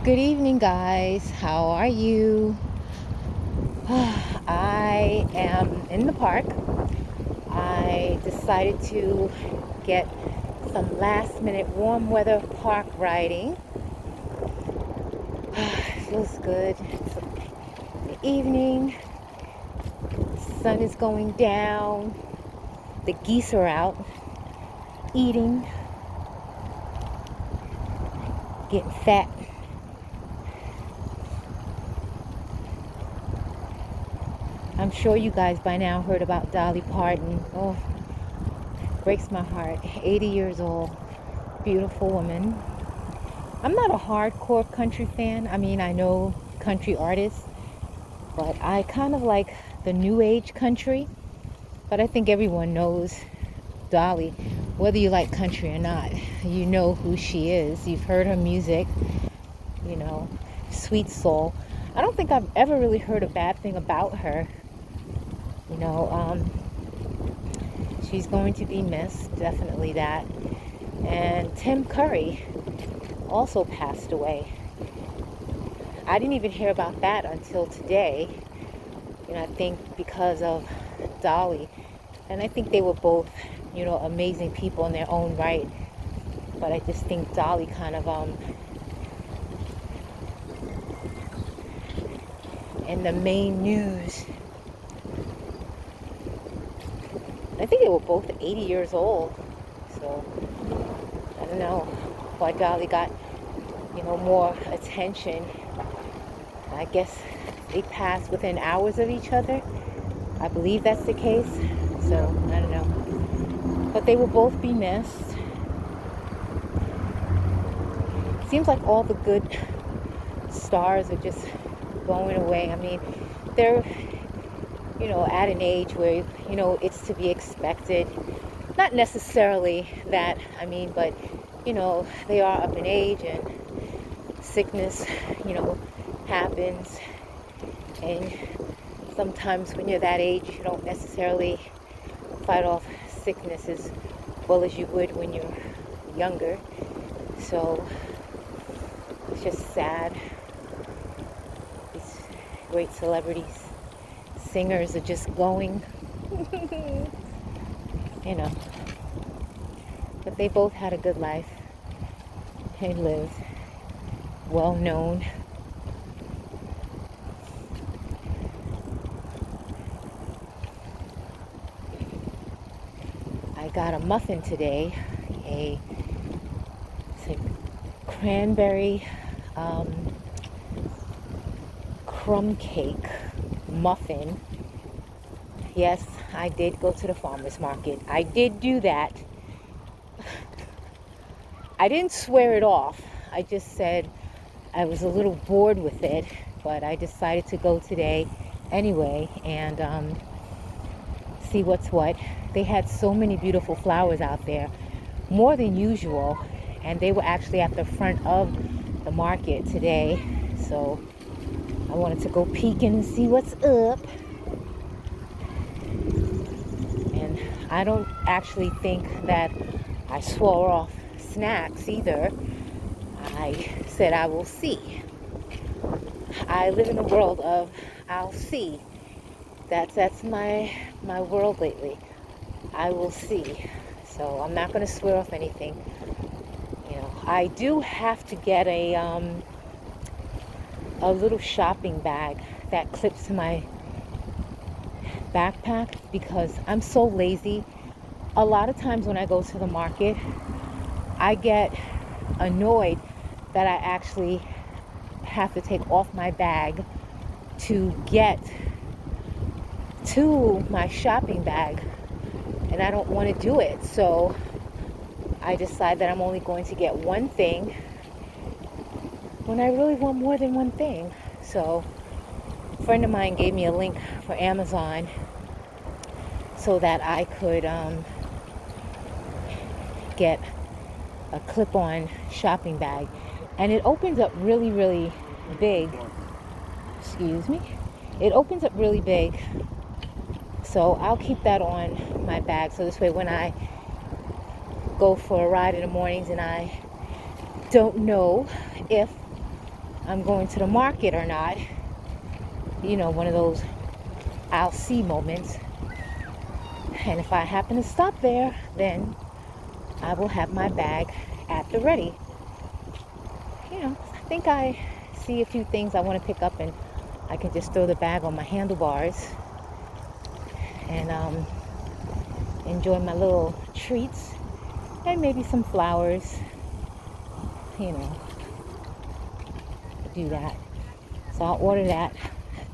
Good evening, guys. How are you? I am in the park. I decided to get some last minute warm weather park riding. Feels good. It's the evening, sun is going down, the geese are out eating, getting fat. I'm sure you guys by now heard about Dolly Parton. Oh, breaks my heart. 80 years old, beautiful woman. I'm not a hardcore country fan. I mean, I know country artists, but I kind of like the new age country. But I think everyone knows Dolly, whether you like country or not. You know who she is. You've heard her music, you know, sweet soul. I don't think I've ever really heard a bad thing about her. You know, she's going to be missed, definitely that. And Tim Curry also passed away. I didn't even hear about that until today. And I think because of Dolly. And I think they were both, amazing people in their own right. But I just think Dolly kind of, in the main news. I think they were both 80 years old. So, I don't know why Dolly got, more attention. I guess they passed within hours of each other. I believe that's the case. So, I don't know. But they will both be missed. Seems like all the good stars are just going away. I mean, they're, at an age where, it's to be expected. Not necessarily that, but, they are up in age and sickness, happens. And sometimes when you're that age, you don't necessarily fight off sickness as well as you would when you're younger. So it's just sad. These great celebrities, singers are just going, you know. But they both had a good life. They lived, well known. I got a muffin today, it's a cranberry crumb cake muffin. Yes, I did go to the farmer's market. I did do that. I didn't swear it off. I just said I was a little bored with it, but I decided to go today anyway and see what's what. They had so many beautiful flowers out there, more than usual, and they were actually at the front of the market today. So I wanted to go peek in and see what's up. And I don't actually think that I swore off snacks either. I said I will see. I live in a world of I'll see. That's my world lately. I will see. So I'm not going to swear off anything. I do have to get a little shopping bag that clips to my backpack because I'm so lazy. A lot of times when I go to the market, I get annoyed that I actually have to take off my bag to get to my shopping bag, and I don't want to do it. So I decide that I'm only going to get one thing when I really want more than one thing. So a friend of mine gave me a link for Amazon so that I could get a clip-on shopping bag, and it opens up really, really big. Excuse me. It opens up really big, so I'll keep that on my bag, so this way when I go for a ride in the mornings and I don't know if I'm going to the market or not. You know, one of those I'll see moments. And if I happen to stop there, then I will have my bag at the ready. You know, I think I see a few things I want to pick up, and I can just throw the bag on my handlebars and enjoy my little treats and maybe some flowers, you know, do that. So I'll order that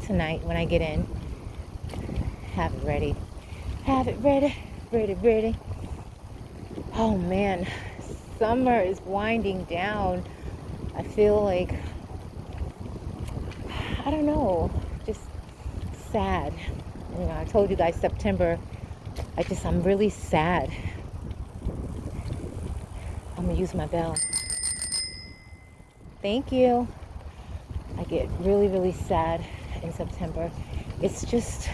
tonight when I get in. Have it ready. Have it ready, ready, ready. Oh man, summer is winding down. I feel like, I don't know, just sad. You know, I told you guys September, I'm really sad. I'm gonna use my bell. Thank you. I get really, really sad in September. It's just,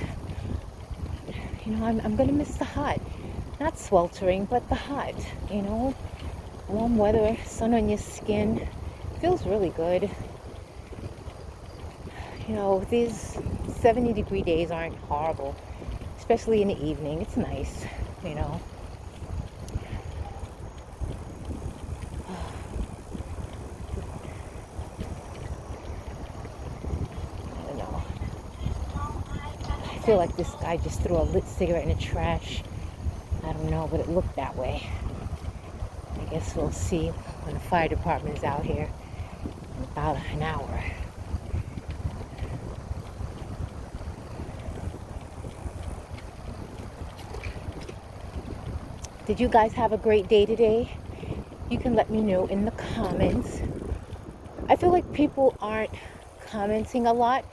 you know, I'm gonna miss the hot. Not sweltering, but the hot, you know. Warm weather, sun on your skin. Feels really good. You know, these 70-degree days aren't horrible, especially in the evening. It's nice, you know. I don't know. I feel like this guy just threw a lit cigarette in the trash. I don't know, but it looked that way. I guess we'll see when the fire department is out here in about an hour. Did you guys have a great day today? You can let me know in the comments. I feel like people aren't commenting a lot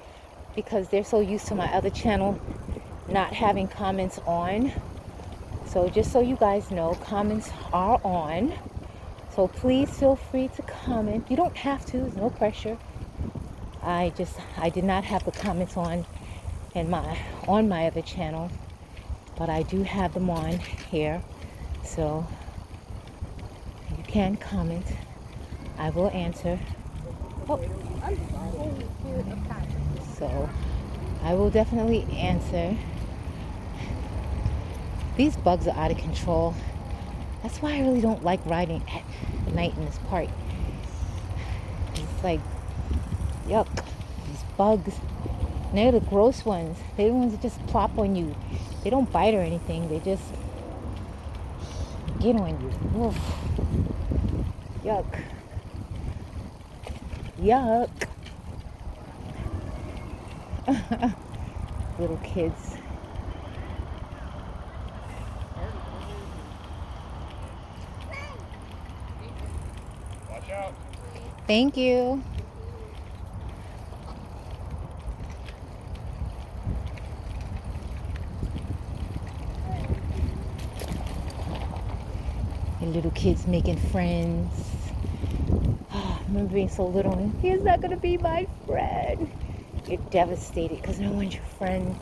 because they're so used to my other channel not having comments on. So just so you guys know, comments are on. So please feel free to comment. You don't have to, there's no pressure. I did not have the comments on my other channel, but I do have them on here. So you can comment. I will answer. Oh. So I will definitely answer. These bugs are out of control. That's why I really don't like riding at night in this park. It's like, yuck. These bugs. And they're the gross ones. They're the ones that just plop on you. They don't bite or anything. They just get on you. Oof. Yuck. Yuck. Little kids. Watch out. Thank you. And little kids making friends. Oh, I remember being so little and he's not gonna be my friend. You're devastated because no one's your friend.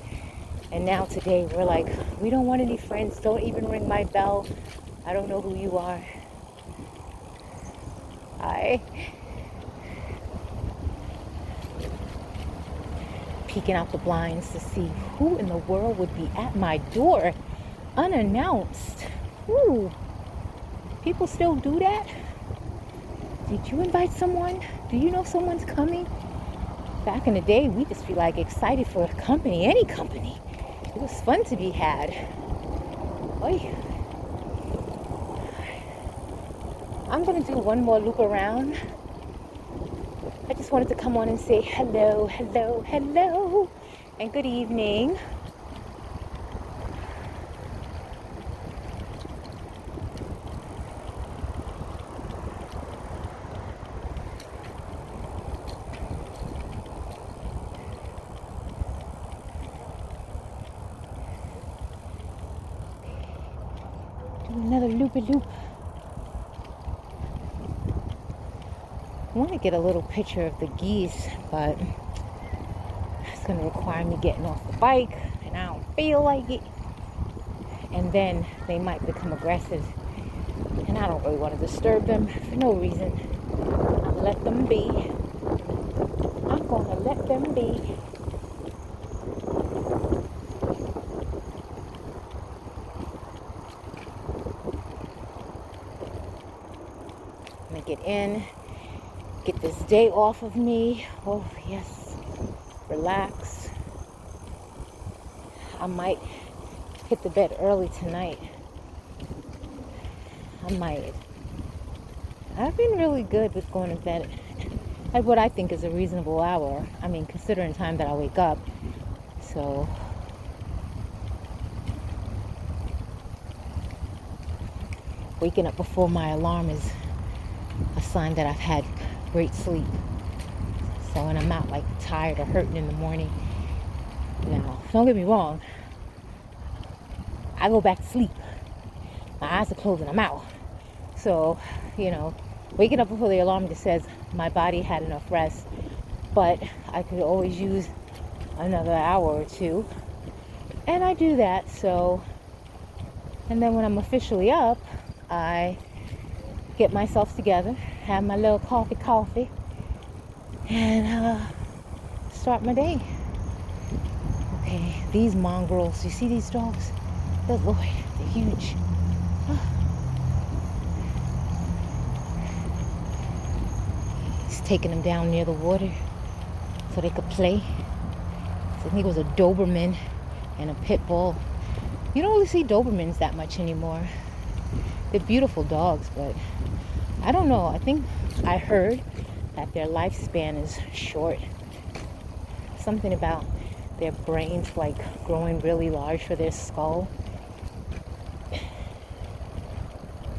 And now today we're like, we don't want any friends. Don't even ring my bell. I don't know who you are. Hi. Peeking out the blinds to see who in the world would be at my door unannounced. Ooh. People still do that? Did you invite someone? Do you know someone's coming? Back in the day, we just be like excited for a company, any company. It was fun to be had. Oy. I'm gonna do one more loop around. I just wanted to come on and say hello, hello, hello, and good evening. Another loop-a-loop. I want to get a little picture of the geese, but it's going to require me getting off the bike, and I don't feel like it. And then they might become aggressive, and I don't really want to disturb them for no reason. I'll let them be. them be. I'm gonna get in, get this day off of me. Oh, yes, relax. I might hit the bed early tonight. I might. I've been really good with going to bed at what I think is a reasonable hour. I mean, considering the time that I wake up. So, waking up before my alarm is a sign that I've had great sleep. So when I'm not like tired or hurting in the morning, now, don't get me wrong, I go back to sleep. My eyes are closed and I'm out. So, waking up before the alarm just says my body had enough rest, but I could always use another hour or two. And I do that. So, and then when I'm officially up, I get myself together, have my little coffee, and start my day. Okay, these mongrels, you see these dogs? Good Lord, they're huge. He's taking them down near the water so they could play. So I think it was a Doberman and a pit bull. You don't really see Dobermans that much anymore. They're beautiful dogs, but I don't know. I think I heard that their lifespan is short. Something about their brains like growing really large for their skull.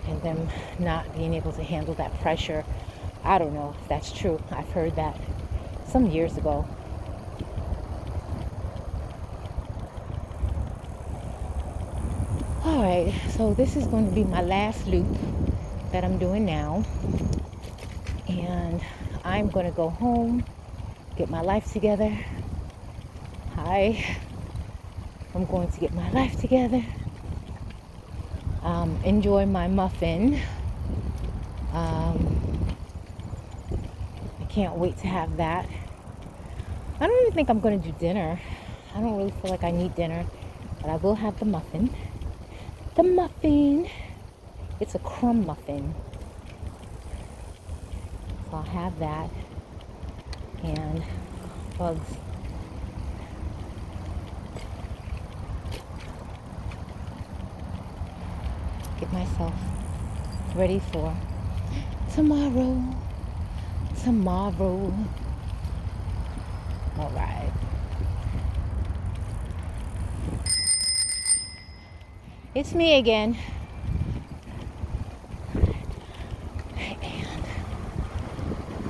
And them not being able to handle that pressure. I don't know if that's true. I've heard that some years ago. Alright, so this is going to be my last loop that I'm doing now. And I'm going to go home, get my life together. I'm going to get my life together. Enjoy my muffin. I can't wait to have that. I don't even think I'm going to do dinner. I don't really feel like I need dinner, but I will have the muffin. The muffin. It's a crumb muffin. So I'll have that. And bugs. Get myself ready for tomorrow. All right. It's me again. And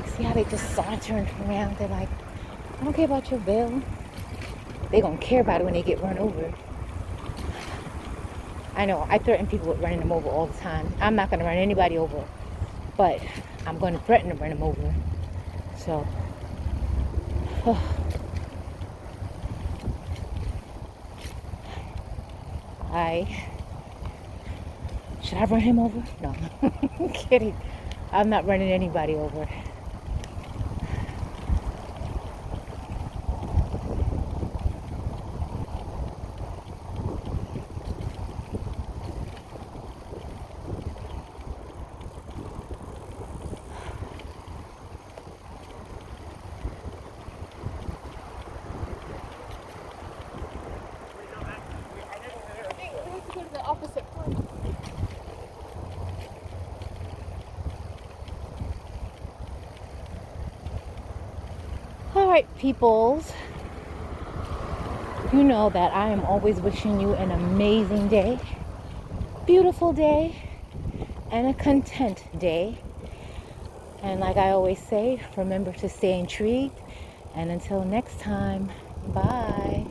see how they just sauntering around. They're like, I don't care about your bill. They gonna care about it when they get run over. I know, I threaten people with running them over all the time. I'm not gonna run anybody over, but I'm gonna threaten to run them over. So, should I run him over? No, I'm kidding. I'm not running anybody over. Alright, peoples. You know that I am always wishing you an amazing day, beautiful day, and a content day. And like I always say, remember to stay intrigued. And until next time, bye.